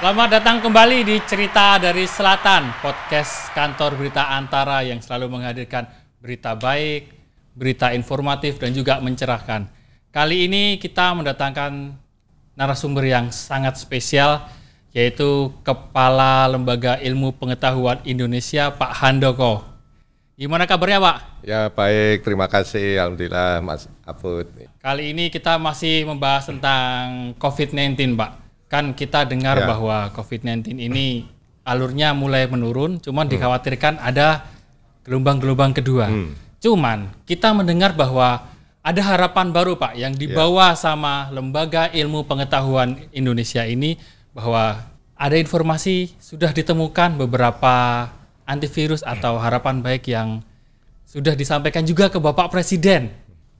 Selamat datang kembali di Cerita dari Selatan, podcast kantor berita Antara yang selalu menghadirkan berita baik, berita informatif dan juga mencerahkan. Kali ini kita mendatangkan narasumber yang sangat spesial, yaitu Kepala Lembaga Ilmu Pengetahuan Indonesia, Pak Handoko. Gimana kabarnya, Pak? Ya baik, terima kasih. Alhamdulillah, Mas Apud. Kali ini kita masih membahas tentang COVID-19, Pak. Kan kita dengar bahwa COVID-19 ini alurnya mulai menurun, cuman dikhawatirkan ada gelombang-gelombang kedua. Cuman kita mendengar bahwa ada harapan baru, Pak, yang dibawa sama Lembaga Ilmu Pengetahuan Indonesia ini, bahwa ada informasi sudah ditemukan beberapa antivirus atau harapan baik yang sudah disampaikan juga ke Bapak Presiden.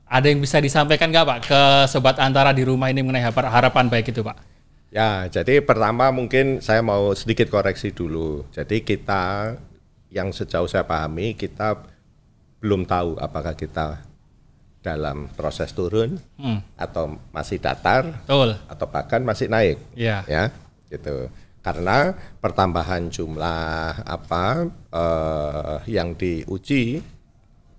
Ada yang bisa disampaikan nggak, Pak, ke Sobat Antara di rumah ini mengenai harapan baik itu, Pak? Ya, jadi pertama mungkin saya mau sedikit koreksi dulu. Jadi kita, yang sejauh saya pahami, kita belum tahu apakah kita dalam proses turun atau masih datar, atau bahkan masih naik. Ya, gitu. Karena pertambahan jumlah yang diuji,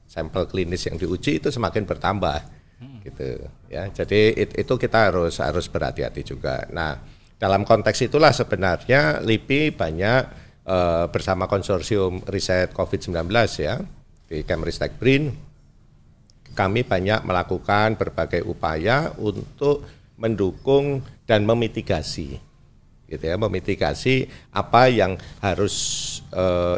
sampel klinis yang diuji itu semakin bertambah. Gitu ya, jadi itu kita harus berhati-hati juga. Nah, dalam konteks itulah sebenarnya LIPI banyak bersama konsorsium riset COVID-19 ya di Kemristek BRIN, kami banyak melakukan berbagai upaya untuk mendukung dan memitigasi, gitu ya, memitigasi apa yang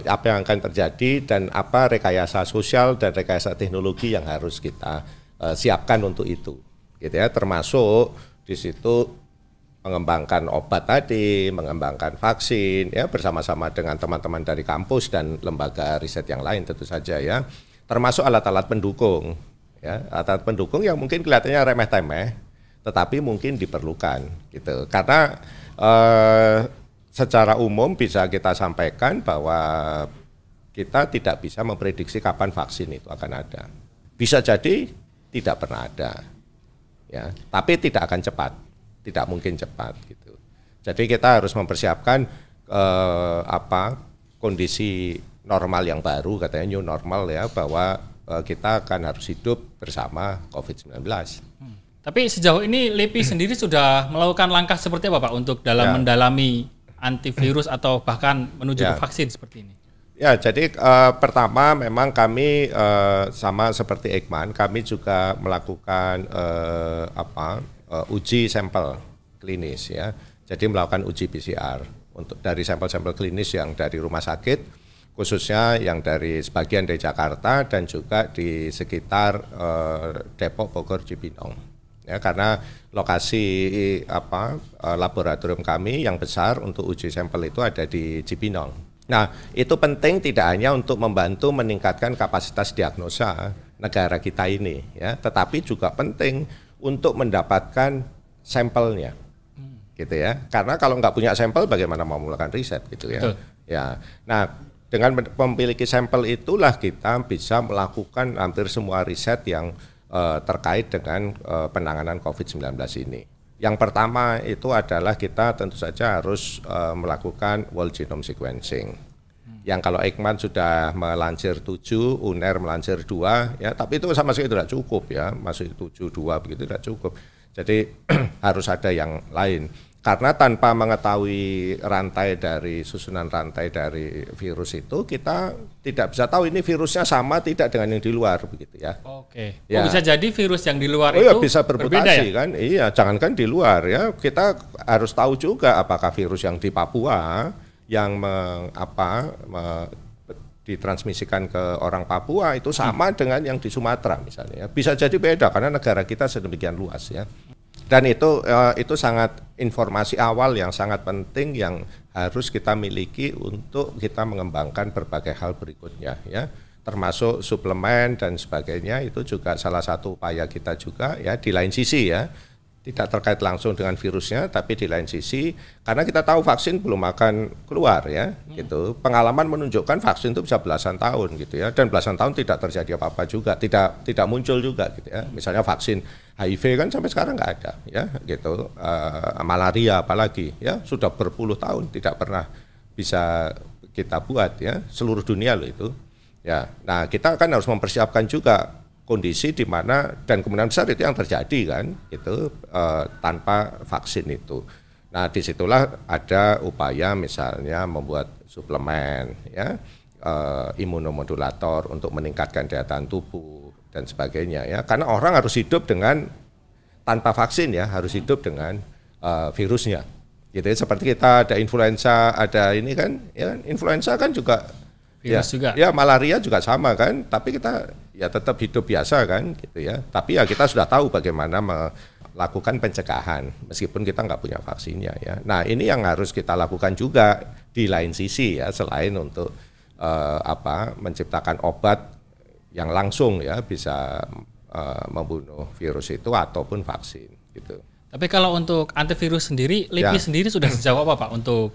apa yang akan terjadi dan apa rekayasa sosial dan rekayasa teknologi yang harus kita siapkan untuk itu, gitu ya, termasuk di situ mengembangkan obat tadi, mengembangkan vaksin, ya bersama-sama dengan teman-teman dari kampus dan lembaga riset yang lain tentu saja ya, termasuk alat-alat pendukung, ya alat pendukung yang mungkin kelihatannya remeh-temeh, tetapi mungkin diperlukan, gitu, karena secara umum bisa kita sampaikan bahwa kita tidak bisa memprediksi kapan vaksin itu akan ada, bisa jadi tidak pernah ada, ya. Tapi tidak akan cepat, tidak mungkin cepat, gitu. Jadi kita harus mempersiapkan kondisi normal yang baru, katanya new normal ya, bahwa kita akan harus hidup bersama COVID-19. Tapi sejauh ini LIPI sendiri sudah melakukan langkah seperti apa, Pak, untuk dalam mendalami antivirus atau bahkan menuju ke vaksin seperti ini? Ya, jadi pertama memang kami sama seperti Eijkman, kami juga melakukan uji sampel klinis ya. Jadi melakukan uji PCR untuk dari sampel-sampel klinis yang dari rumah sakit, khususnya yang dari sebagian dari Jakarta dan juga di sekitar Depok, Bogor, Cibinong. Ya, karena lokasi laboratorium kami yang besar untuk uji sampel itu ada di Cibinong. Nah, itu penting tidak hanya untuk membantu meningkatkan kapasitas diagnosa negara kita ini, ya, tetapi juga penting untuk mendapatkan sampelnya, gitu ya. Karena kalau nggak punya sampel, bagaimana mau melakukan riset, gitu ya. Ya, nah dengan memiliki sampel itulah kita bisa melakukan hampir semua riset yang terkait dengan penanganan COVID-19 ini. Yang pertama itu adalah kita tentu saja harus melakukan whole genome sequencing. Yang kalau Eijkman sudah melansir 7, UNER melansir 2, ya, tapi itu sama sekali tidak cukup ya, masih 7, 2 begitu tidak cukup. Jadi harus ada yang lain. Karena tanpa mengetahui susunan rantai dari virus itu, kita tidak bisa tahu ini virusnya sama tidak dengan yang di luar, begitu ya. Oke. Ya. Bisa jadi virus yang di luar itu bisa bermutasi ya? Kan? Iya, jangankan di luar ya. Kita harus tahu juga apakah virus yang di Papua yang ditransmisikan ke orang Papua itu sama dengan yang di Sumatera misalnya. Bisa jadi beda karena negara kita sedemikian luas ya. Dan itu sangat informasi awal yang sangat penting yang harus kita miliki untuk kita mengembangkan berbagai hal berikutnya ya, termasuk suplemen dan sebagainya. Itu juga salah satu upaya kita juga ya. Di lain sisi ya, tidak terkait langsung dengan virusnya, tapi di lain sisi karena kita tahu vaksin belum akan keluar ya, gitu. Pengalaman menunjukkan vaksin itu bisa belasan tahun gitu ya, dan belasan tahun tidak terjadi apa-apa juga, tidak muncul juga gitu ya. Misalnya vaksin HIV kan sampai sekarang nggak ada ya, gitu. Malaria apalagi ya sudah berpuluh tahun tidak pernah bisa kita buat ya, seluruh dunia loh itu. Ya, nah kita kan harus mempersiapkan juga kondisi di mana dan kemungkinan besar itu yang terjadi kan gitu tanpa vaksin itu. Nah disitulah ada upaya misalnya membuat suplemen ya, imunomodulator untuk meningkatkan daya tahan tubuh dan sebagainya ya, karena orang harus hidup dengan tanpa vaksin ya, harus hidup dengan virusnya gitu ya. Seperti kita ada influenza, ada ini kan ya, influenza kan juga virus juga. Ya malaria juga sama kan, tapi kita ya tetap hidup biasa kan gitu ya. Tapi ya kita sudah tahu bagaimana melakukan pencegahan meskipun kita nggak punya vaksinnya ya. Nah ini yang harus kita lakukan juga di lain sisi ya, selain untuk menciptakan obat yang langsung ya bisa membunuh virus itu ataupun vaksin gitu. Tapi kalau untuk antivirus sendiri, LIPI sendiri sudah sejauh apa Pak untuk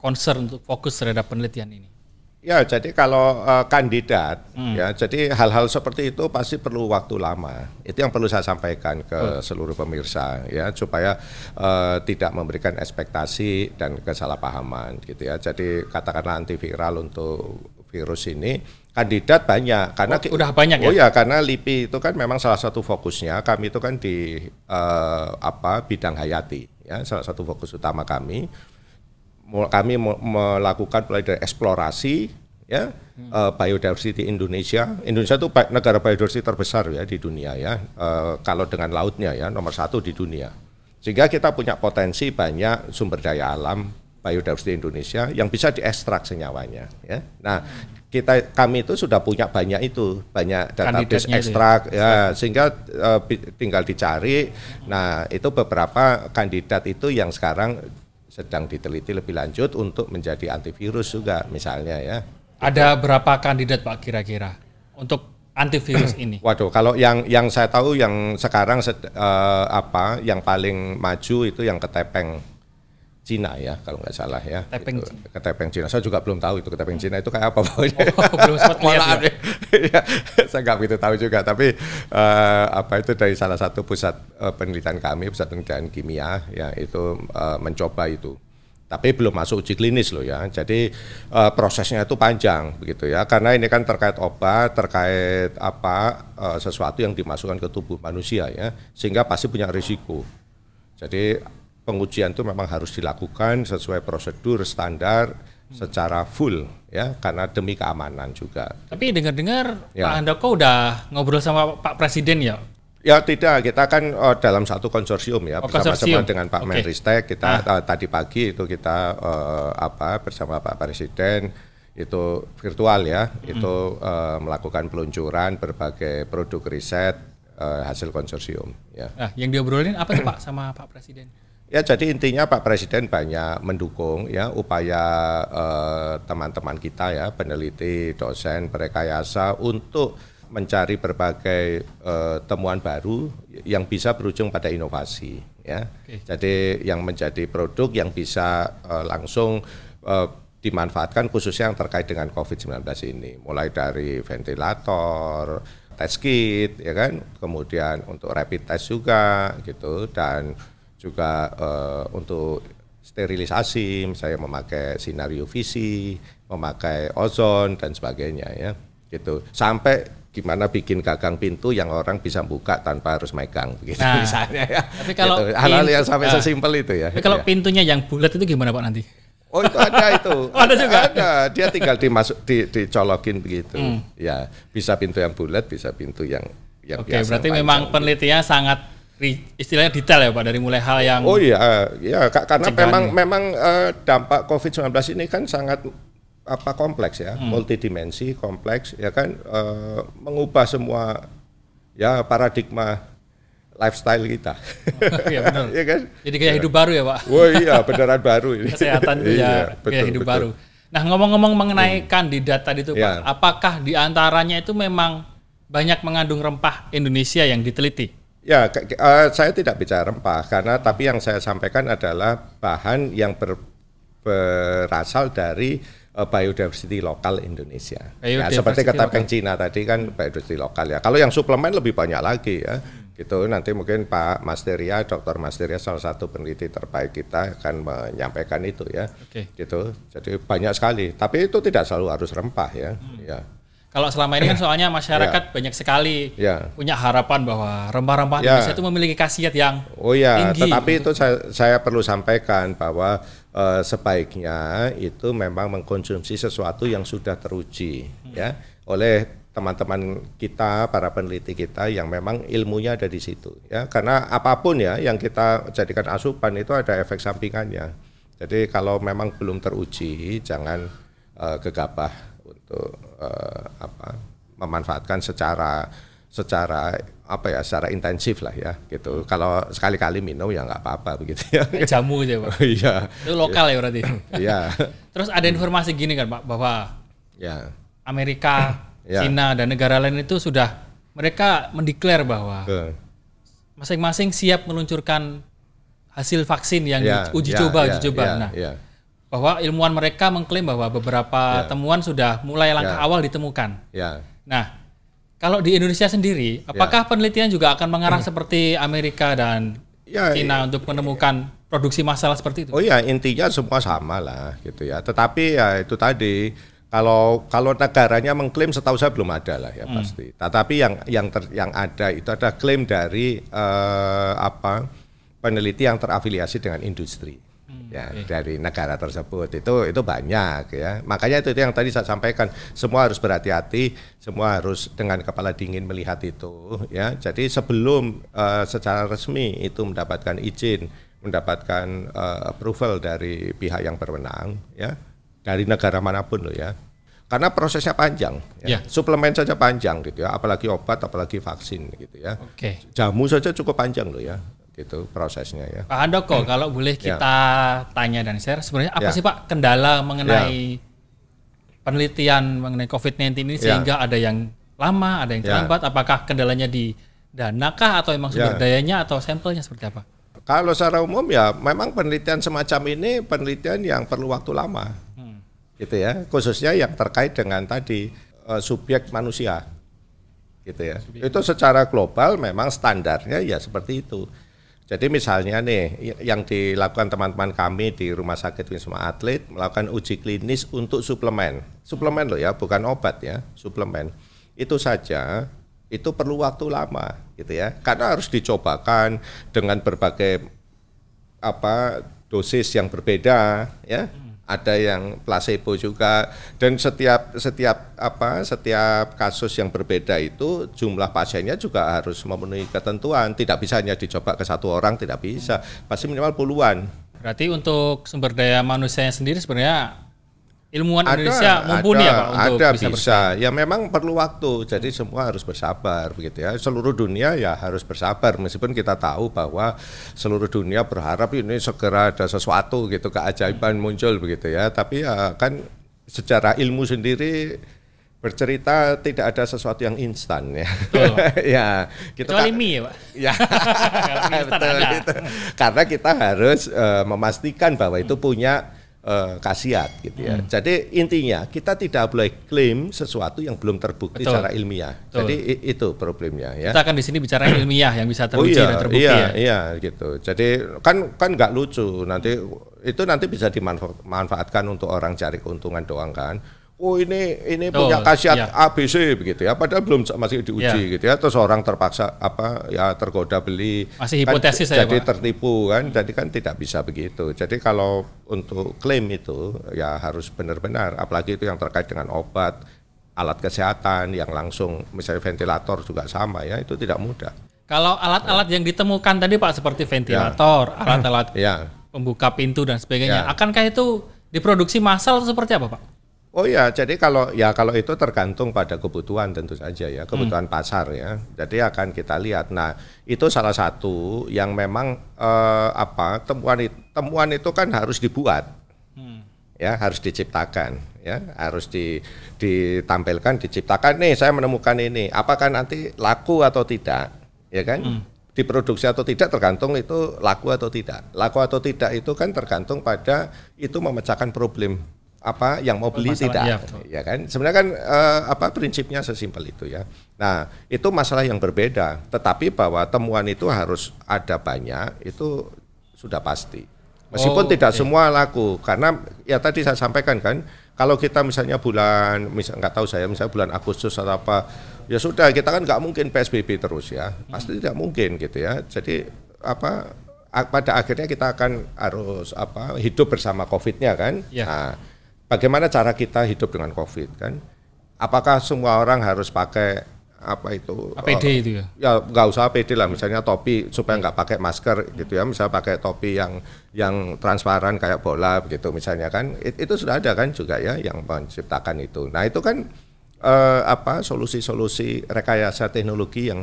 concern, untuk fokus terhadap penelitian ini? Ya, jadi kalau kandidat, ya, jadi hal-hal seperti itu pasti perlu waktu lama. Itu yang perlu saya sampaikan ke seluruh pemirsa, ya, supaya tidak memberikan ekspektasi dan kesalahpahaman, gitu ya. Jadi katakanlah antiviral untuk virus ini, kandidat banyak, karena udah banyak ya. Oh ya, karena LIPI itu kan memang salah satu fokusnya. Kami itu kan di bidang hayati, ya, salah satu fokus utama kami. Kami melakukan mulai dari eksplorasi ya, biodiversity Indonesia itu negara biodiversity terbesar ya di dunia ya, kalau dengan lautnya ya nomor 1 di dunia, sehingga kita punya potensi banyak sumber daya alam biodiversity Indonesia yang bisa diekstrak senyawanya ya. Nah kami itu sudah punya banyak database ekstrak ya, sehingga tinggal dicari. Nah itu beberapa kandidat itu yang sekarang sedang diteliti lebih lanjut untuk menjadi antivirus juga misalnya ya. Ada berapa kandidat Pak kira-kira untuk antivirus ini? Waduh, kalau yang saya tahu yang sekarang yang paling maju itu yang ketepeng Cina ya, kalau nggak salah ya. Ketepeng Cina. Saya juga belum tahu itu ketepeng Cina itu kayak apa pokoknya. Belum sempat lihat ya. Saya nggak begitu tahu juga, tapi itu dari salah satu pusat penelitian kami, pusat penelitian kimia ya, itu mencoba itu. Tapi belum masuk uji klinis loh ya. Jadi prosesnya itu panjang begitu ya. Karena ini kan terkait obat, terkait sesuatu yang dimasukkan ke tubuh manusia ya, sehingga pasti punya risiko. Jadi pengujian itu memang harus dilakukan sesuai prosedur standar secara full ya, karena demi keamanan juga. Tapi dengar-dengar ya, Pak Handoko udah ngobrol sama Pak Presiden ya? Ya tidak, kita kan dalam satu konsorsium ya, bersama-sama dengan Pak Menristek. Kita tadi pagi itu kita bersama Pak Presiden itu virtual ya, itu melakukan peluncuran berbagai produk riset hasil konsorsium ya. Nah, yang diobrolin apa tuh Pak sama Pak Presiden? Ya, jadi intinya Pak Presiden banyak mendukung ya upaya teman-teman kita ya, peneliti, dosen, perekayasa untuk mencari berbagai temuan baru yang bisa berujung pada inovasi ya. Jadi yang menjadi produk yang bisa langsung dimanfaatkan khususnya yang terkait dengan COVID-19 ini, mulai dari ventilator, test kit ya kan, kemudian untuk rapid test juga gitu, dan juga untuk sterilisasi, misalnya memakai sinar UVC, memakai ozon dan sebagainya ya, gitu. Sampai gimana bikin gagang pintu yang orang bisa buka tanpa harus megang, gitu misalnya ya. Tapi kalau gitu. Hal-hal yang sampai sesimpel itu ya. Tapi kalau pintunya yang bulat itu gimana Pak nanti? Oh itu ada itu. Ada juga. Ada. Dia tinggal dicolokin begitu. Ya, bisa pintu yang bulat, bisa pintu yang biasa. Berarti memang penelitiannya sangat istilahnya detail ya Pak, dari mulai hal yang karena memang dampak COVID-19 ini kan sangat kompleks ya, multidimensi, kompleks ya kan, mengubah semua ya paradigma lifestyle kita. Iya benar. Ya kan? Jadi gaya hidup baru ya Pak. Oh iya, beneran baru ini. Kesehatan itu ya gaya hidup baru. Nah ngomong-ngomong mengenai kandidat tadi itu Pak, apakah diantaranya itu memang banyak mengandung rempah Indonesia yang diteliti? Saya tidak bicara rempah karena tapi yang saya sampaikan adalah bahan yang berasal dari biodiversity lokal Indonesia. Ya, seperti kata Peng Cina tadi kan biodiversity lokal ya. Kalau yang suplemen lebih banyak lagi ya. Gitu nanti mungkin Pak Masteria, Dr. Masteria salah satu peneliti terbaik kita akan menyampaikan itu ya. Gitu. Jadi banyak sekali. Tapi itu tidak selalu harus rempah ya. Ya. Kalau selama ini kan soalnya masyarakat banyak sekali punya harapan bahwa rempah-rempah Indonesia itu memiliki khasiat yang tinggi. Tetapi itu saya perlu sampaikan bahwa sebaiknya itu memang mengkonsumsi sesuatu yang sudah teruji ya oleh teman-teman kita, para peneliti kita yang memang ilmunya ada di situ ya. Karena apapun ya yang kita jadikan asupan itu ada efek sampingannya. Jadi kalau memang belum teruji jangan gegabah untuk memanfaatkan secara intensif lah ya gitu. Kalau sekali-kali minum ya nggak apa-apa begitu ya. Jamu aja Pak. Iya. Itu lokal ya berarti. Iya. Terus ada informasi gini kan Pak bahwa Amerika, Cina dan negara lain itu sudah mereka mendeklar bahwa masing-masing siap meluncurkan hasil vaksin yang uji coba. Nah, bahwa ilmuwan mereka mengklaim bahwa beberapa temuan sudah mulai langkah awal ditemukan. Nah, kalau di Indonesia sendiri, apakah penelitian juga akan mengarah seperti Amerika dan Cina untuk menemukan produksi massal seperti itu? Oh ya, intinya semua sama lah gitu ya. Tetapi ya itu tadi kalau negaranya mengklaim, setahu saya belum ada lah ya pasti. Tetapi yang ada itu ada klaim dari peneliti yang terafiliasi dengan industri. Dari negara tersebut itu banyak ya, makanya itu yang tadi saya sampaikan, semua harus berhati-hati, semua harus dengan kepala dingin melihat itu ya. Jadi sebelum secara resmi itu mendapatkan izin, mendapatkan approval dari pihak yang berwenang ya, dari negara manapun loh ya, karena prosesnya panjang ya. Suplemen saja panjang gitu ya, apalagi obat, apalagi vaksin gitu ya. Jamu saja cukup panjang loh ya, itu prosesnya ya. Pak Handoko, kalau boleh kita tanya dan share, sebenarnya apa sih Pak kendala mengenai penelitian mengenai COVID-19 ini sehingga ada yang lama, ada yang terlambat? Apakah kendalanya di dana kah atau memang sumber dayanya atau sampelnya seperti apa? Kalau secara umum ya memang penelitian semacam ini penelitian yang perlu waktu lama, gitu ya. Khususnya yang terkait dengan tadi subjek manusia, gitu ya. Itu secara global memang standarnya ya seperti itu. Jadi misalnya nih yang dilakukan teman-teman kami di Rumah Sakit Wisma Atlet melakukan uji klinis untuk suplemen loh ya, bukan obat ya, suplemen. Itu saja itu perlu waktu lama gitu ya, karena harus dicobakan dengan berbagai dosis yang berbeda ya. Ada yang placebo juga, dan setiap kasus yang berbeda itu jumlah pasiennya juga harus memenuhi ketentuan, tidak bisa hanya dicoba ke satu orang, tidak bisa, pasti minimal puluhan. Berarti untuk sumber daya manusianya sendiri sebenarnya ilmuwan Indonesia mumpuni ya Pak untuk bisa. Ya memang perlu waktu, jadi semua harus bersabar begitu ya. Seluruh dunia ya harus bersabar, meskipun kita tahu bahwa seluruh dunia berharap ini segera ada sesuatu gitu, keajaiban muncul begitu ya. Tapi ya kan secara ilmu sendiri bercerita tidak ada sesuatu yang instan ya. Ya, kita kecuali mie ya Pak. Ya, betul gitu. Karena kita harus memastikan bahwa itu punya khasiat gitu ya. Jadi intinya kita tidak boleh klaim sesuatu yang belum terbukti secara ilmiah. Jadi itu problemnya ya. Kita akan di sini bicara ilmiah yang bisa teruji dan terbukti ya. Iya gitu. Jadi kan nggak lucu, nanti bisa dimanfaatkan untuk orang cari keuntungan doang kan. Oh ini punya khasiat ABC begitu ya, padahal belum masih diuji gitu ya, terus orang terpaksa tergoda beli, masih hipotesis kan, jadi tertipu kan, jadi kan tidak bisa begitu. Jadi kalau untuk klaim itu ya harus benar-benar, apalagi itu yang terkait dengan obat, alat kesehatan yang langsung, misalnya ventilator juga sama ya, itu tidak mudah. Kalau alat-alat yang ditemukan tadi Pak seperti ventilator, alat-alat pembuka pintu dan sebagainya, akankah itu diproduksi massal atau seperti apa Pak? Oh ya, jadi kalau itu tergantung pada kebutuhan tentu saja ya, kebutuhan pasar ya. Jadi akan kita lihat. Nah, itu salah satu yang memang temuan itu kan harus dibuat. Ya, harus diciptakan ya, harus ditampilkan, diciptakan. Nih, saya menemukan ini. Apakah nanti laku atau tidak? Ya kan? diproduksi atau tidak tergantung itu laku atau tidak. Laku atau tidak itu kan tergantung pada itu memecahkan problem apa yang mau beli tidak, ya kan? Sebenarnya kan prinsipnya sesimpel itu ya. Nah itu masalah yang berbeda. Tetapi bahwa temuan itu harus ada banyak itu sudah pasti. Meskipun tidak semua laku, karena ya tadi saya sampaikan kan, kalau kita misalnya nggak tahu saya misalnya bulan Agustus atau apa, ya sudah kita kan nggak mungkin PSBB terus ya, pasti tidak mungkin gitu ya. Jadi pada akhirnya kita akan harus hidup bersama COVID-nya kan. Ya. Nah, bagaimana cara kita hidup dengan COVID kan? Apakah semua orang harus pakai APD itu ya? Ya nggak usah APD lah, misalnya topi supaya nggak pakai masker gitu ya, misalnya pakai topi yang transparan kayak bola begitu misalnya kan, itu sudah ada kan juga ya yang menciptakan itu. Nah itu kan solusi-solusi rekayasa teknologi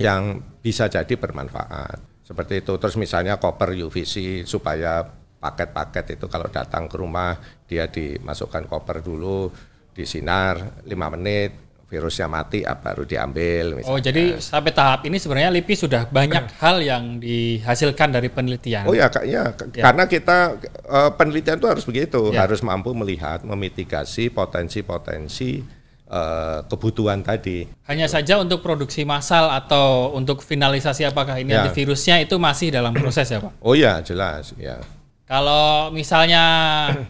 yang bisa jadi bermanfaat seperti itu. Terus misalnya koper UVC supaya paket-paket itu kalau datang ke rumah dia dimasukkan koper dulu, disinar 5 menit, virusnya mati baru diambil misalnya. Oh jadi sampai tahap ini sebenarnya LIPI sudah banyak hal yang dihasilkan dari penelitian. Oh ya karena kita penelitian itu harus begitu, harus mampu melihat, memitigasi potensi-potensi kebutuhan tadi. Hanya saja untuk produksi massal atau untuk finalisasi apakah ini antivirusnya itu masih dalam proses ya Pak? Oh ya jelas ya. Kalau misalnya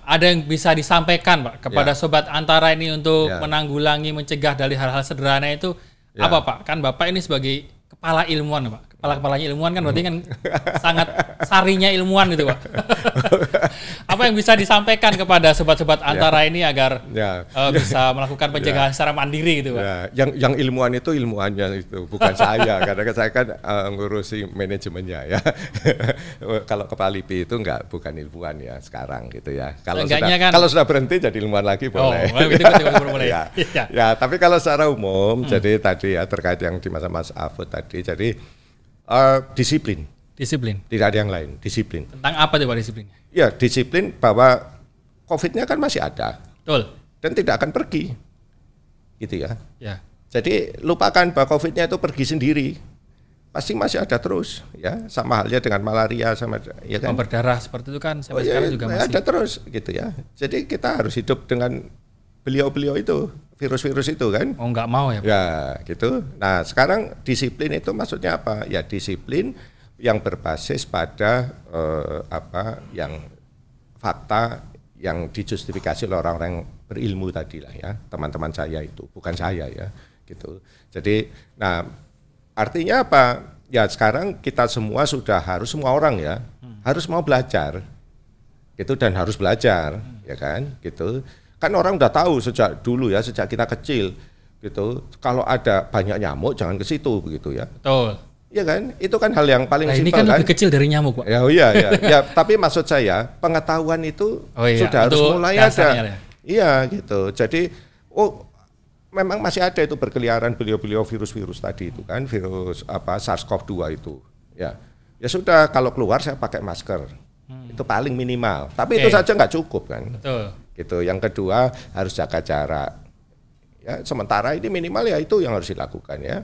ada yang bisa disampaikan Pak kepada Sobat Antara ini untuk menanggulangi, mencegah dari hal-hal sederhana itu apa Pak? Kan Bapak ini sebagai kepala ilmuwan Pak. Kepala-kepalanya ilmuwan kan berarti kan sangat sarinya ilmuwan gitu Pak. Apa yang bisa disampaikan kepada Sobat-Sobat Antara ini agar bisa melakukan pencegahan secara mandiri gitu Pak? Yang ilmuwan itu ilmuannya itu, bukan saya. Karena saya kan ngurusi manajemennya ya. Kalau kepala LIPI itu bukan ilmuwan ya sekarang gitu ya. Kalau sudah berhenti jadi ilmuwan lagi boleh. Boleh. Ya, tapi kalau secara umum jadi tadi ya terkait yang di Mas Afud tadi, jadi disiplin. Tidak ada yang lain, disiplin. Tentang apa tuh Pak disiplinnya? Ya, disiplin bahwa COVID-nya kan masih ada. Betul. Dan tidak akan pergi. Gitu ya. Ya. Jadi lupakan bahwa COVID-nya itu pergi sendiri. Pasti masih ada terus ya, sama halnya dengan malaria sama ya kan. Berdarah seperti itu kan sampai sekarang juga masih ada terus gitu ya. Jadi kita harus hidup dengan beliau-beliau itu, virus-virus itu kan. Oh nggak mau ya Pak? Ya gitu. Nah sekarang disiplin itu maksudnya apa? Ya disiplin yang berbasis pada yang fakta yang dijustifikasi oleh orang-orang yang berilmu tadi lah ya, teman-teman saya itu, bukan saya ya gitu. Jadi nah artinya apa? Ya sekarang kita semua semua orang ya harus mau belajar gitu dan harus belajar ya kan gitu. Kan orang udah tahu sejak dulu ya, sejak kita kecil gitu. Kalau ada banyak nyamuk jangan ke situ begitu ya. Betul. Iya kan? Itu kan hal yang paling simpel kan. Ini kan lebih kecil dari nyamuk, Pak. Ya, ya, tapi maksud saya pengetahuan itu sudah harus mulai ada. Iya gitu. Jadi memang masih ada itu berkeliaran beliau-beliau virus-virus tadi itu kan, virus SARS-CoV-2 itu. Ya. Ya sudah kalau keluar saya pakai masker. Itu paling minimal. Tapi itu saja nggak cukup kan. Betul. Gitu. Yang kedua harus jaga jarak. Ya, sementara ini minimal ya itu yang harus dilakukan ya.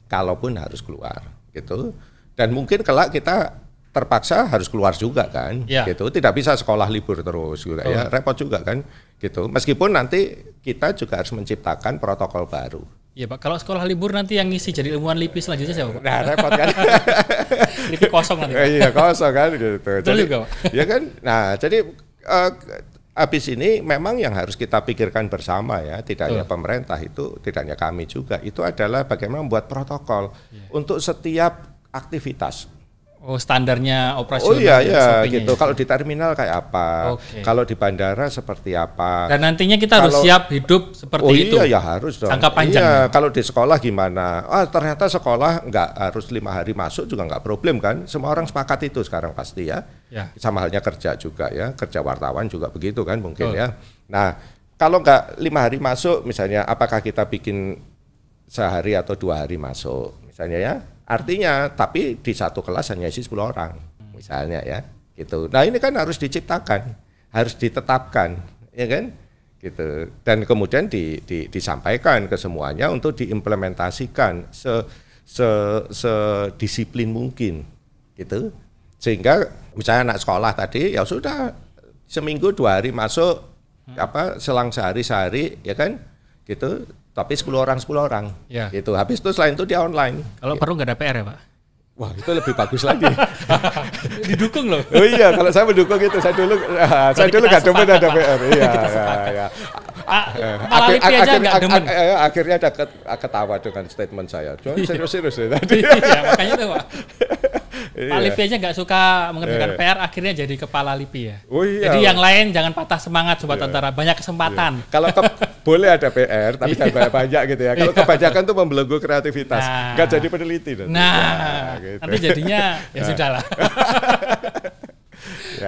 Kalaupun harus keluar gitu. Dan mungkin kelak kita terpaksa harus keluar juga kan. Gitu. Tidak bisa sekolah libur terus juga ya. Repot juga kan gitu. Meskipun nanti kita juga harus menciptakan protokol baru. Iya Pak, kalau sekolah libur nanti yang ngisi jadi ilmuwan LIPI selanjutnya siapa Pak? Nah repot kan. LIPI kosong nanti. Iya kosong kan gitu. Betul juga Pak. Ya kan. Nah jadi habis ini memang yang harus kita pikirkan bersama ya, tidak hanya pemerintah itu, tidak hanya kami juga, itu adalah bagaimana membuat protokol untuk setiap aktivitas. Oh standarnya operasional. Oh iya gitu. Kalau di terminal kayak apa, kalau di bandara seperti apa. Dan nantinya kita harus siap hidup seperti itu. Oh iya ya harus dong. Jangka panjang. Iya, kalau di sekolah gimana? Ternyata sekolah nggak harus 5 hari masuk juga nggak problem kan. Semua orang sepakat itu sekarang pasti ya. Sama halnya kerja juga ya, kerja wartawan juga begitu kan mungkin ya. Nah kalau nggak 5 hari masuk misalnya, apakah kita bikin sehari atau 2 hari masuk misalnya ya? Artinya, tapi di satu kelas hanya isi 10 orang, misalnya ya, gitu. Nah ini kan harus diciptakan, harus ditetapkan, ya kan, gitu. Dan kemudian disampaikan ke semuanya untuk diimplementasikan sedisiplin mungkin gitu. Sehingga misalnya anak sekolah tadi ya sudah seminggu 2 hari masuk selang sehari ya kan gitu, tapi 10 orang ya. Gitu. Habis itu selain itu dia online. Kalau gitu. perlu nggak ada PR ya Pak? Wah itu lebih bagus lagi. Didukung loh. Oh iya, kalau saya mendukung itu saya dulu nggak demen ada PR. Iya. Kepala LIPI aja nggak demen. Akhirnya ada ketawa dengan statement saya. Cuma serius tadi. Iya makanya itu Pak. Kepala LIPI aja nggak suka mengerjakan PR, akhirnya jadi kepala LIPI ya. Oh iya. Jadi yang lain jangan patah semangat Sobat Antara, banyak kesempatan. Kalau boleh ada PR, tapi jangan banyak gitu ya. Kalau kebanyakan tuh membelenggu kreativitas, nggak jadi peneliti. Gitu. Nanti jadinya ya sudahlah.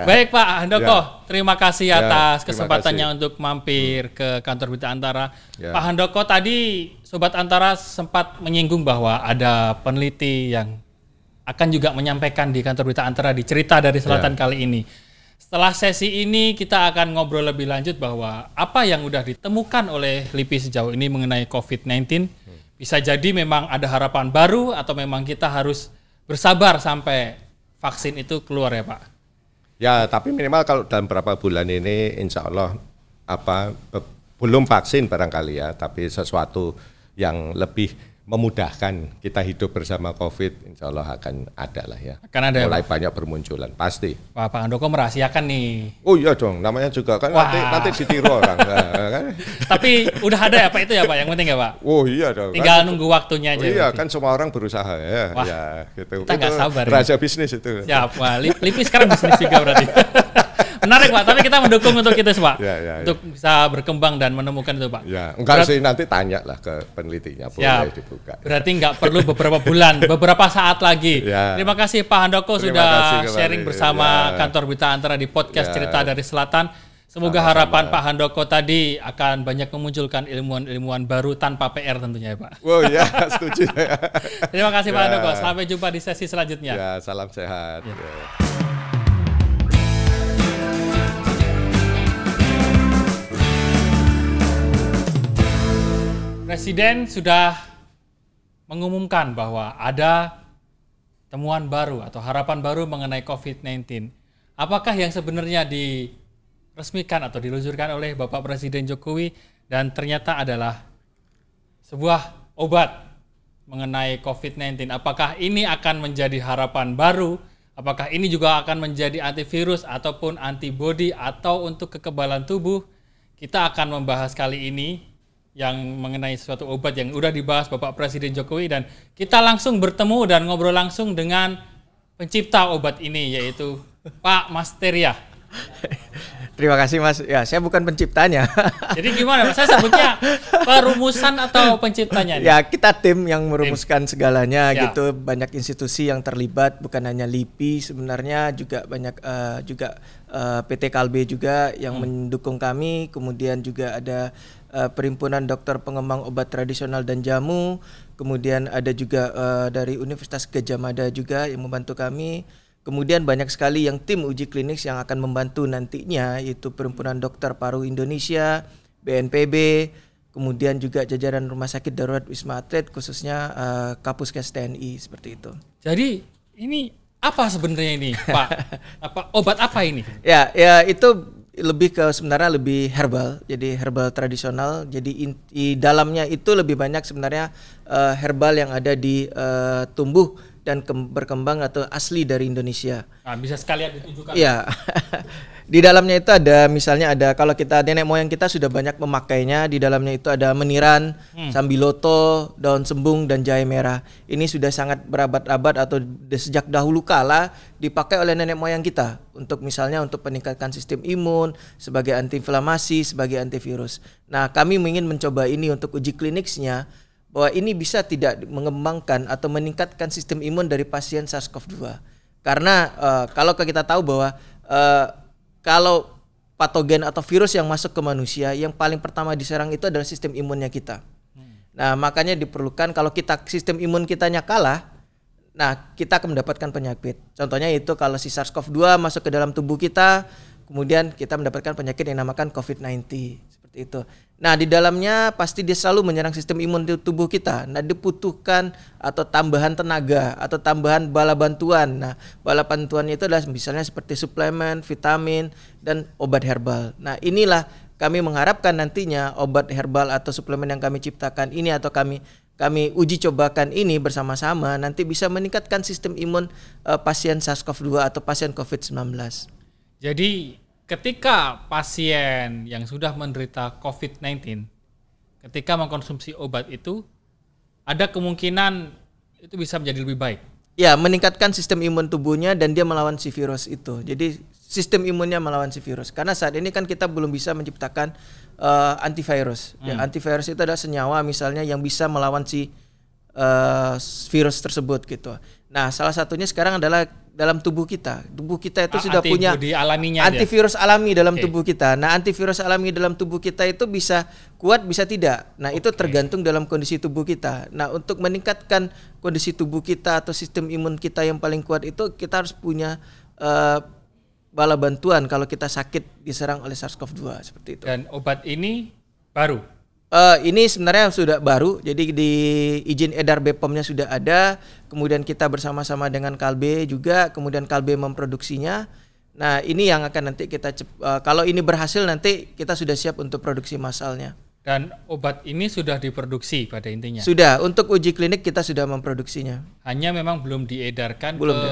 Baik Pak Handoko, terima kasih atas kesempatannya untuk mampir ke kantor Berita Antara. Pak Handoko, tadi Sobat Antara sempat menyinggung bahwa ada peneliti yang akan juga menyampaikan di kantor Berita Antara di Cerita dari Selatan kali ini. Setelah sesi ini kita akan ngobrol lebih lanjut bahwa apa yang sudah ditemukan oleh LIPI sejauh ini mengenai COVID-19. Bisa jadi memang ada harapan baru atau memang kita harus bersabar sampai vaksin itu keluar ya Pak? Ya, tapi minimal kalau dalam beberapa bulan ini insya Allah belum vaksin barangkali ya, tapi sesuatu yang lebih memudahkan kita hidup bersama COVID, insya Allah akan ada lah ya. Akan ada mulai ya, banyak bermunculan, pasti. Wah, Pak Handoko merahasiakan nih. Oh iya dong, namanya juga kan nanti ditiru orang. Kan? Tapi udah ada ya Pak itu ya Pak, yang penting ya Pak? Oh iya dong. Tinggal nunggu waktunya aja. Oh, iya, kan semua orang berusaha ya. Wah, ya gitu. Kita nggak sabar. Rahasia bisnis itu. Ya, Wah, LIPI sekarang bisnis juga berarti. Menarik Pak, tapi kita mendukung untuk itu Pak, untuk bisa berkembang dan menemukan itu Pak. Ya, enggak sih, nanti tanya lah ke penelitinya, boleh dibuka. Berarti nggak perlu beberapa bulan, beberapa saat lagi. Terima kasih Pak Handoko sudah sharing bersama kantor Berita Antara di podcast Cerita dari Selatan. Semoga harapan Pak Handoko tadi akan banyak memunculkan ilmuwan-ilmuwan baru tanpa PR tentunya ya Pak. Oh iya, setuju. Terima kasih Pak Handoko, sampai jumpa di sesi selanjutnya. Ya, salam sehat. Presiden sudah mengumumkan bahwa ada temuan baru atau harapan baru mengenai COVID-19. Apakah yang sebenarnya diresmikan atau diluncurkan oleh Bapak Presiden Jokowi dan ternyata adalah sebuah obat mengenai COVID-19? Apakah ini akan menjadi harapan baru? Apakah ini juga akan menjadi antivirus ataupun antibodi atau untuk kekebalan tubuh? Kita akan membahas kali ini yang mengenai suatu obat yang udah dibahas Bapak Presiden Jokowi, dan kita langsung bertemu dan ngobrol langsung dengan pencipta obat ini, yaitu Pak Masteria. Terima kasih Mas. Ya, saya bukan penciptanya. Jadi gimana? Saya sebutnya perumusan atau penciptanya? Ya, kita tim yang merumuskan segalanya gitu. Banyak institusi yang terlibat, bukan hanya LIPI sebenarnya, juga banyak PT Kalbe juga yang mendukung kami. Kemudian juga ada Perhimpunan Dokter Pengembang Obat Tradisional dan Jamu. Kemudian ada juga dari Universitas Gadjah Mada juga yang membantu kami. Kemudian banyak sekali yang tim uji klinis yang akan membantu nantinya, yaitu Perhimpunan Dokter Paru Indonesia, BNPB, kemudian juga jajaran Rumah Sakit Darurat Wisma Atlet, khususnya Kapuskes TNI, seperti itu. Jadi ini apa sebenarnya ini Pak? Obat apa ini? Ya itu lebih ke sebenarnya lebih herbal, jadi herbal tradisional. Jadi di dalamnya itu lebih banyak sebenarnya herbal yang ada di tumbuh dan berkembang atau asli dari Indonesia. Nah, bisa sekalian ditunjukkan. Iya. Di dalamnya itu ada, misalnya ada, kalau kita nenek moyang kita sudah banyak memakainya. Di dalamnya itu ada meniran, sambiloto, daun sembung, dan jahe merah. Ini sudah sangat berabad-abad atau sejak dahulu kala dipakai oleh nenek moyang kita untuk misalnya untuk meningkatkan sistem imun, sebagai antiinflamasi, sebagai antivirus. Nah, kami ingin mencoba ini untuk uji klinisnya, bahwa ini bisa tidak mengembangkan atau meningkatkan sistem imun dari pasien SARS-CoV-2. Karena kalau kita tahu bahwa kalau patogen atau virus yang masuk ke manusia, yang paling pertama diserang itu adalah sistem imunnya kita. Nah, makanya diperlukan kalau kita sistem imun kitanya kalah, nah kita akan mendapatkan penyakit. Contohnya itu kalau si SARS-CoV-2 masuk ke dalam tubuh kita, kemudian kita mendapatkan penyakit yang dinamakan COVID-19. seperti itu. Nah, di dalamnya pasti dia selalu menyerang sistem imun tubuh kita. Nah, dibutuhkan atau tambahan tenaga atau tambahan bala bantuan. Nah, bala bantuannya itu adalah misalnya seperti suplemen, vitamin, dan obat herbal. Nah, inilah kami mengharapkan nantinya obat herbal atau suplemen yang kami ciptakan ini atau kami uji cobakan ini bersama-sama nanti bisa meningkatkan sistem imun pasien SARS-CoV-2 atau pasien COVID-19. Jadi ketika pasien yang sudah menderita COVID-19 ketika mengkonsumsi obat itu ada kemungkinan itu bisa menjadi lebih baik. Ya, meningkatkan sistem imun tubuhnya dan dia melawan si virus itu. Jadi sistem imunnya melawan si virus. Karena saat ini kan kita belum bisa menciptakan antivirus. Ya, antivirus itu adalah senyawa misalnya yang bisa melawan si virus tersebut gitu. Nah, salah satunya sekarang adalah dalam tubuh kita. Tubuh kita itu sudah punya antivirus alami dalam tubuh kita. Nah, antivirus alami dalam tubuh kita itu bisa kuat, bisa tidak. Nah, itu tergantung dalam kondisi tubuh kita. Nah, untuk meningkatkan kondisi tubuh kita atau sistem imun kita yang paling kuat itu kita harus punya bala bantuan kalau kita sakit diserang oleh SARS-CoV-2 seperti itu. Dan obat ini baru? Ini sebenarnya sudah baru, jadi di izin edar BPOM-nya sudah ada, kemudian kita bersama-sama dengan Kalbe juga, kemudian Kalbe memproduksinya. Nah, ini yang akan nanti kita kalau ini berhasil nanti kita sudah siap untuk produksi massalnya. Dan obat ini sudah diproduksi pada intinya? Sudah, untuk uji klinik kita sudah memproduksinya. Hanya memang belum diedarkan ke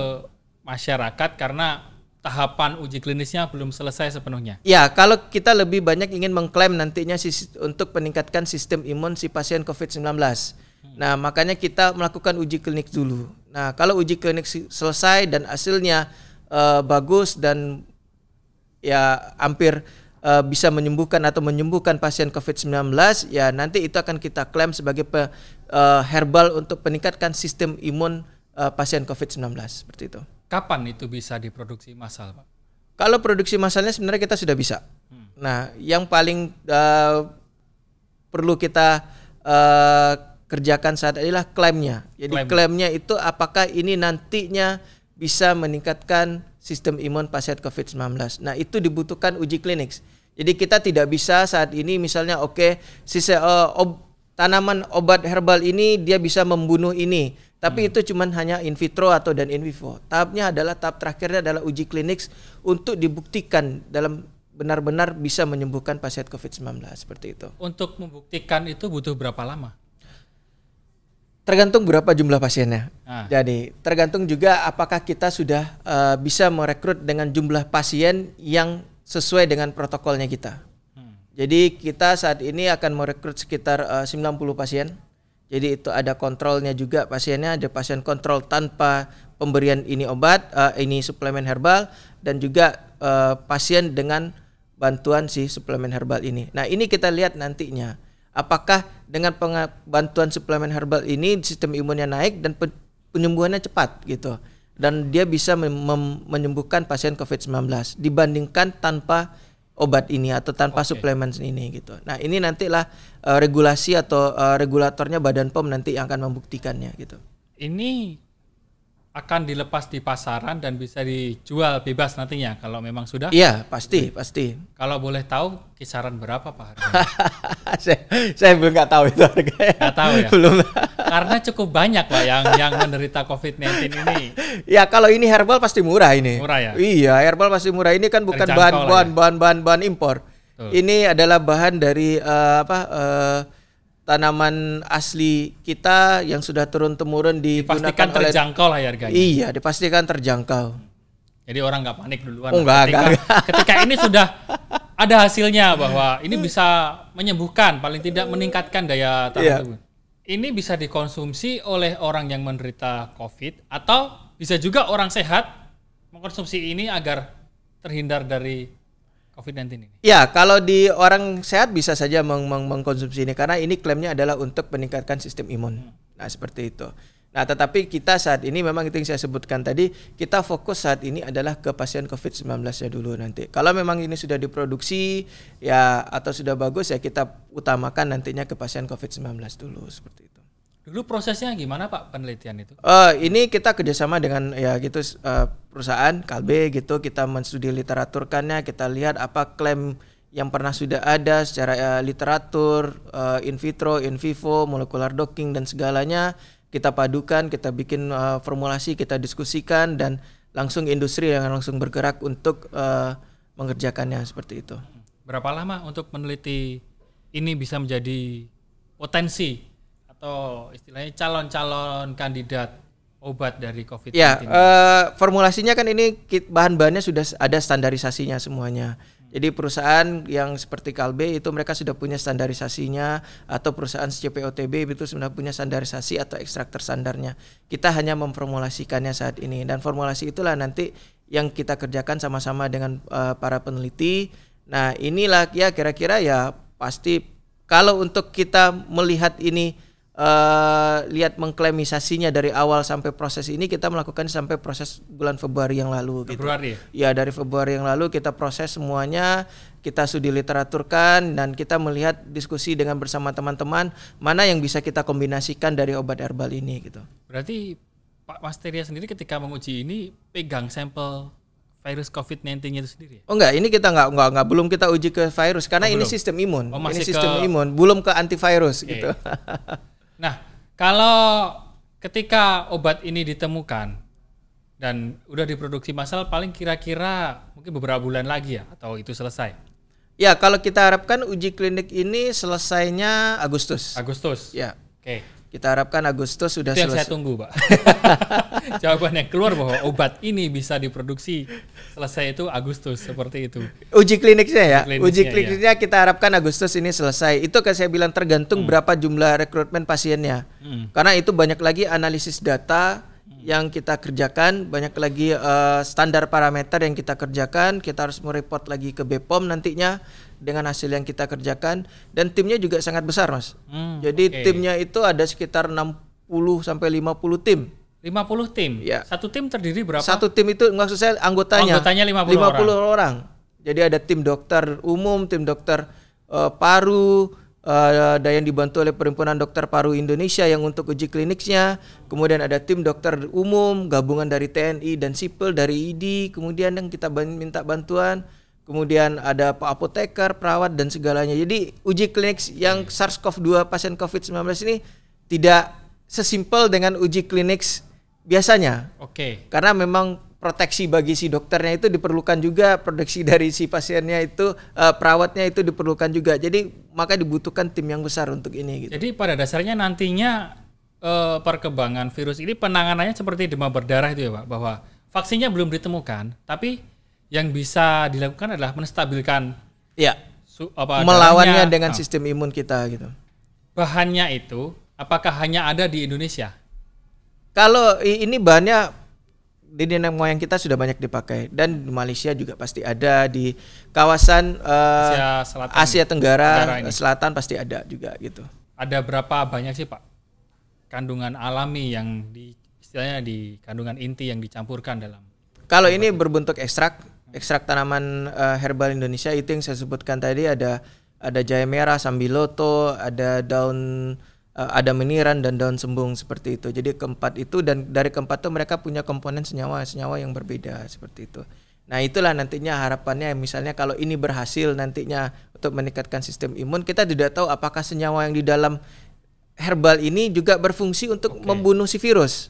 masyarakat karena tahapan uji klinisnya belum selesai sepenuhnya. Ya, kalau kita lebih banyak ingin mengklaim nantinya untuk meningkatkan sistem imun si pasien COVID-19. Nah, makanya kita melakukan uji klinik dulu. Nah, kalau uji klinik selesai dan hasilnya bagus dan ya hampir bisa menyembuhkan pasien COVID-19, ya nanti itu akan kita klaim sebagai herbal untuk meningkatkan sistem imun pasien COVID-19 seperti itu. Kapan itu bisa diproduksi massal, Pak? Kalau produksi massalnya sebenarnya kita sudah bisa. Nah, yang paling perlu kita kerjakan saat ini adalah klaimnya. Jadi klaimnya itu apakah ini nantinya bisa meningkatkan sistem imun pasien COVID-19. Nah, itu dibutuhkan uji klinik. Jadi kita tidak bisa saat ini misalnya tanaman obat herbal ini dia bisa membunuh ini. Tapi itu cuman hanya in vitro atau dan in vivo. Tahap terakhirnya adalah uji klinik untuk dibuktikan dalam benar-benar bisa menyembuhkan pasien COVID-19 seperti itu. Untuk membuktikan itu butuh berapa lama? Tergantung berapa jumlah pasiennya. Jadi tergantung juga apakah kita sudah bisa merekrut dengan jumlah pasien yang sesuai dengan protokolnya kita. Jadi kita saat ini akan merekrut sekitar 90 pasien. Jadi itu ada kontrolnya juga pasiennya, ada pasien kontrol tanpa pemberian ini obat, ini suplemen herbal, dan juga pasien dengan bantuan si suplemen herbal ini. Nah, ini kita lihat nantinya apakah dengan bantuan suplemen herbal ini sistem imunnya naik dan penyembuhannya cepat gitu. Dan dia bisa menyembuhkan pasien COVID-19 dibandingkan tanpa obat ini atau tanpa suplemen ini gitu. Nah, ini nantilah regulasi atau regulatornya Badan POM nanti yang akan membuktikannya gitu. Ini akan dilepas di pasaran dan bisa dijual bebas nantinya kalau memang sudah? Iya, pasti. Kalau boleh tahu kisaran berapa Pak harganya? saya belum nggak tahu itu harganya. Nggak tahu ya? Belum. Karena cukup banyak Pak yang menderita COVID-19 ini. Ya, kalau ini herbal pasti murah ini. Murah ya? Iya, herbal pasti murah. Ini kan bukan bahan impor. Ini adalah bahan dari tanaman asli kita yang sudah turun-temurun dipastikan terjangkau lah harganya. Iya, dipastikan terjangkau. Jadi orang nggak panik duluan. Enggak. Ketika ini sudah ada hasilnya bahwa ini bisa menyembuhkan, paling tidak meningkatkan daya tahan tubuh. Ini bisa dikonsumsi oleh orang yang menderita COVID atau bisa juga orang sehat mengkonsumsi ini agar terhindar dari COVID-19 ini. Ya, kalau di orang sehat bisa saja mengkonsumsi ini karena ini klaimnya adalah untuk meningkatkan sistem imun. Nah, seperti itu. Nah, tetapi kita saat ini memang itu yang saya sebutkan tadi, kita fokus saat ini adalah ke pasien COVID-19-nya dulu nanti. Kalau memang ini sudah diproduksi ya atau sudah bagus ya kita utamakan nantinya ke pasien COVID-19 dulu seperti itu. Dulu prosesnya gimana Pak penelitian itu? Ini kita kerjasama dengan ya gitu perusahaan Kalbe gitu, kita menstudi literaturkannya, kita lihat apa klaim yang pernah sudah ada secara literatur, in vitro, in vivo, molecular docking dan segalanya kita padukan, kita bikin formulasi, kita diskusikan dan langsung industri yang langsung bergerak untuk mengerjakannya seperti itu. Berapa lama untuk meneliti ini bisa menjadi potensi atau istilahnya calon-calon kandidat obat dari COVID-19? Ya, formulasinya kan ini bahan-bahannya sudah ada standarisasinya semuanya. Jadi perusahaan yang seperti Kalbe itu mereka sudah punya standarisasinya, atau perusahaan CPOTB itu sudah punya standarisasi atau ekstraktor standarnya. Kita hanya memformulasikannya saat ini, dan formulasi itulah nanti yang kita kerjakan sama-sama dengan para peneliti. Nah inilah ya kira-kira ya pasti kalau untuk kita melihat ini lihat mengklaimisinya dari awal sampai proses ini kita melakukan sampai proses bulan Februari yang lalu. Februari? Gitu. Ya dari Februari yang lalu kita proses semuanya, kita studi literaturkan dan kita melihat diskusi dengan bersama teman-teman mana yang bisa kita kombinasikan dari obat herbal ini gitu. Berarti Pak Masteria sendiri ketika menguji ini pegang sampel virus COVID-19 itu sendiri? Oh enggak, ini kita enggak belum kita uji ke virus karena ini sistem imun. Ini sistem imun, belum ke antivirus gitu. Nah, kalau ketika obat ini ditemukan dan udah diproduksi massal paling kira-kira mungkin beberapa bulan lagi ya atau itu selesai? Ya, kalau kita harapkan uji klinik ini selesainya Agustus. Agustus. Ya. Oke. Kita harapkan Agustus sudah selesai. Itu yang saya tunggu, Pak. Jawaban yang keluar bahwa obat ini bisa diproduksi selesai itu Agustus, seperti itu. Uji kliniknya ya. Uji kliniknya kita harapkan Agustus ini selesai. Itu kan saya bilang tergantung berapa jumlah rekrutmen pasiennya. Karena itu banyak lagi analisis data yang kita kerjakan, banyak lagi standar parameter yang kita kerjakan. Kita harus mereport lagi ke BPOM nantinya dengan hasil yang kita kerjakan, dan timnya juga sangat besar, Mas. Jadi timnya itu ada sekitar 60 sampai 50 tim. 50 tim? Ya. Satu tim terdiri berapa? Satu tim itu maksud saya anggotanya. Anggotanya 50 orang. Jadi ada tim dokter umum, tim dokter paru, ada yang dibantu oleh Perhimpunan Dokter Paru Indonesia yang untuk uji kliniknya. Kemudian ada tim dokter umum, gabungan dari TNI dan sipil, dari ID. Kemudian yang kita minta bantuan. Kemudian ada Pak Apoteker, perawat dan segalanya. Jadi uji klinik yang SARS-CoV-2 pasien COVID-19 ini tidak sesimpel dengan uji klinik biasanya. Karena memang proteksi bagi si dokternya itu diperlukan juga, proteksi dari si pasiennya itu, perawatnya itu diperlukan juga. Jadi maka dibutuhkan tim yang besar untuk ini. Gitu. Jadi pada dasarnya nantinya perkembangan virus ini penanganannya seperti demam berdarah itu ya Pak, bahwa vaksinnya belum ditemukan, tapi yang bisa dilakukan adalah menstabilkan melawannya dengan sistem imun kita gitu. Bahannya itu apakah hanya ada di Indonesia? Kalau ini bahannya di nenek moyang kita sudah banyak dipakai, dan di Malaysia juga pasti ada, di kawasan Asia Tenggara Selatan pasti ada juga gitu. Ada berapa banyak sih Pak kandungan alami yang istilahnya di kandungan inti yang dicampurkan dalam? Kalau ini berbentuk ekstrak tanaman herbal Indonesia itu yang saya sebutkan tadi, ada jahe merah, sambiloto, ada daun ada meniran dan daun sembung seperti itu. Jadi keempat itu, dan dari keempat itu mereka punya komponen senyawa yang berbeda seperti itu. Nah itulah nantinya harapannya, misalnya kalau ini berhasil nantinya untuk meningkatkan sistem imun, kita tidak tahu apakah senyawa yang di dalam herbal ini juga berfungsi untuk membunuh si virus.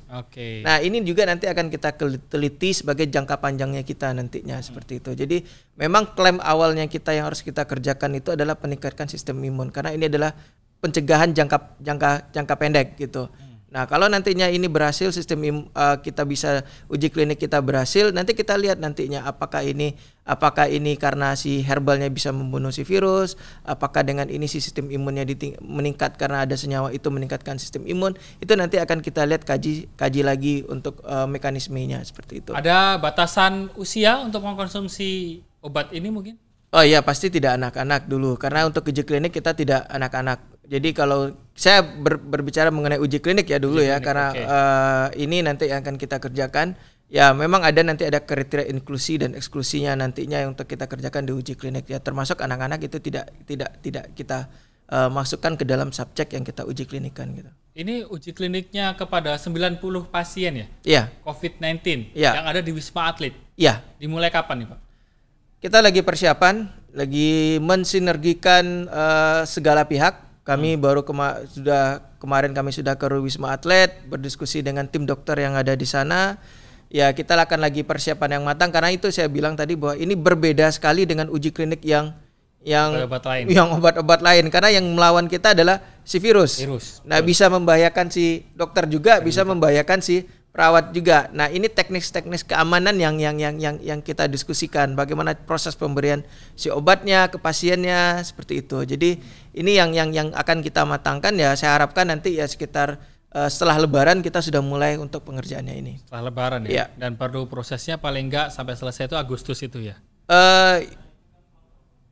Nah ini juga nanti akan kita teliti sebagai jangka panjangnya kita nantinya seperti itu. Jadi memang klaim awalnya kita yang harus kita kerjakan itu adalah meningkatkan sistem imun, karena ini adalah pencegahan jangka pendek gitu. Nah kalau nantinya ini berhasil, sistem kita bisa uji klinik kita berhasil, nanti kita lihat nantinya apakah ini karena si herbalnya bisa membunuh si virus, apakah dengan ini si sistem imunnya meningkat karena ada senyawa itu meningkatkan sistem imun. Itu nanti akan kita lihat, kaji lagi untuk mekanismenya seperti itu. Ada batasan usia untuk mengkonsumsi obat ini mungkin? Oh iya, pasti tidak anak-anak dulu, karena untuk uji klinik kita tidak anak-anak. Jadi kalau saya berbicara mengenai uji klinik ya dulu karena ini nanti yang akan kita kerjakan. Ya memang nanti ada kriteria inklusi dan eksklusinya nantinya yang untuk kita kerjakan di uji klinik ya, termasuk anak-anak itu tidak kita masukkan ke dalam subjek yang kita uji klinikkan gitu. Ini uji kliniknya kepada 90 pasien ya? Iya. COVID-19 yang ada di Wisma Atlet. Iya. Dimulai kapan nih Pak? Kita lagi persiapan, lagi mensinergikan segala pihak. Kami kemarin kami sudah ke Wisma Atlet berdiskusi dengan tim dokter yang ada di sana. Ya, kita akan lagi persiapan yang matang karena itu saya bilang tadi bahwa ini berbeda sekali dengan uji klinik yang obat-obat lain karena yang melawan kita adalah si virus. Nah, bisa membahayakan si dokter juga, bisa membahayakan si perawat juga. Nah, ini teknis-teknis keamanan yang kita diskusikan. Bagaimana proses pemberian si obatnya ke pasiennya seperti itu. Jadi ini yang akan kita matangkan ya. Saya harapkan nanti ya sekitar setelah Lebaran kita sudah mulai untuk pengerjaannya ini. Setelah Lebaran ya. Dan perlu prosesnya paling enggak sampai selesai itu Agustus itu ya.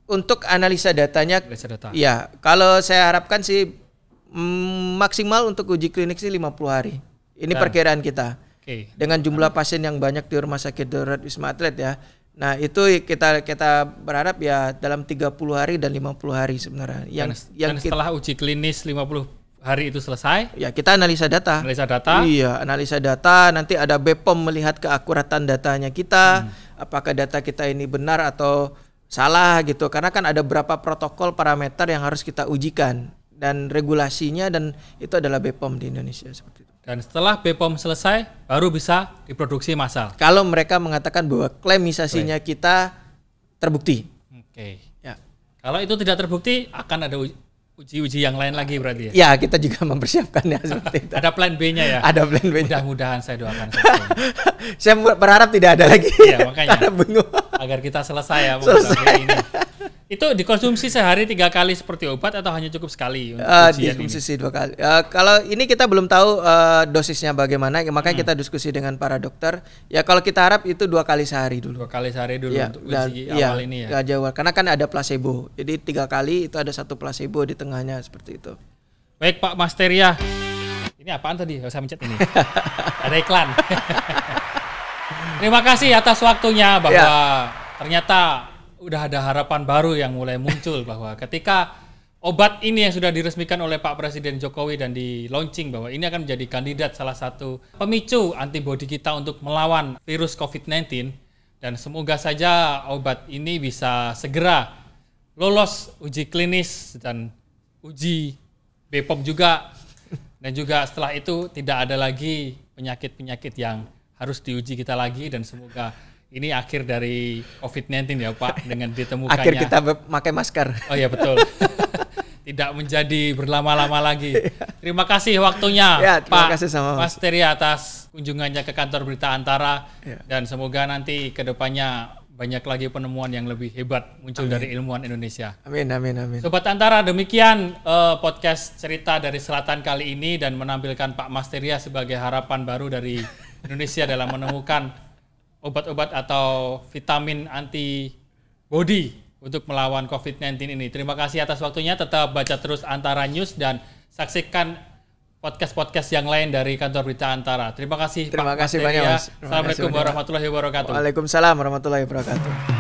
Untuk analisa datanya, ya kalau saya harapkan sih maksimal untuk uji klinik sih 50 hari. Ini perkiraan kita. Dengan jumlah pasien yang banyak di Rumah Sakit Darurat Wisma Atlet ya. Nah, itu kita berharap ya dalam 30 hari dan 50 hari sebenarnya. Dan setelah uji klinis 50 hari itu selesai, ya kita analisa data. Iya, analisa data, nanti ada BPOM melihat keakuratan datanya kita, apakah data kita ini benar atau salah gitu. Karena kan ada beberapa protokol parameter yang harus kita ujikan dan regulasinya, dan itu adalah BPOM di Indonesia seperti itu. Dan setelah BPOM selesai, baru bisa diproduksi massal. Kalau mereka mengatakan bahwa klaimisasinya kita terbukti. Ya. Kalau itu tidak terbukti, akan ada uji-uji yang lain lagi berarti ya? Ya, kita juga mempersiapkannya seperti itu. Ada plan B-nya ya? Ada plan B-nya. Mudah-mudahan saya doakan. Saya berharap tidak ada lagi. Iya, makanya. Bingung. Agar kita selesai ya ini. Itu dikonsumsi sehari 3 kali seperti obat atau hanya cukup sekali untuk ujian ini? Dikonsumsi 2 kali. Kalau ini kita belum tahu dosisnya bagaimana, makanya kita diskusi dengan para dokter. Ya kalau kita harap itu 2 kali sehari dulu. 2 kali sehari dulu ya, untuk uji awal ini ya. Karena kan ada placebo. Jadi 3 kali itu ada 1 placebo di tengahnya seperti itu. Baik Pak Masteria. Ini apaan tadi? Saya mencet ini. Ada iklan. Terima kasih atas waktunya bahwa ternyata udah ada harapan baru yang mulai muncul bahwa ketika obat ini yang sudah diresmikan oleh Pak Presiden Jokowi dan di launching bahwa ini akan menjadi kandidat salah satu pemicu antibodi kita untuk melawan virus COVID-19, dan semoga saja obat ini bisa segera lolos uji klinis dan uji BPOM juga, dan juga setelah itu tidak ada lagi penyakit-penyakit yang harus diuji kita lagi, dan semoga ini akhir dari COVID-19 ya Pak, dengan ditemukannya. Akhir kita pakai masker. Oh ya betul. Tidak menjadi berlama-lama lagi. Terima kasih waktunya Pak Masteria atas kunjungannya ke kantor Berita Antara. Dan semoga nanti ke depannya banyak lagi penemuan yang lebih hebat muncul dari ilmuwan Indonesia. Amin. Sobat Antara, demikian podcast cerita dari Selatan kali ini, dan menampilkan Pak Masteria sebagai harapan baru dari Indonesia dalam menemukan obat-obat atau vitamin antibody untuk melawan COVID-19 ini. Terima kasih atas waktunya. Tetap baca terus Antara News dan saksikan podcast-podcast yang lain dari kantor Berita Antara. Terima kasih Pak Masteria. Banyak, Mas. Assalamualaikum warahmatullahi wabarakatuh. Waalaikumsalam warahmatullahi wabarakatuh.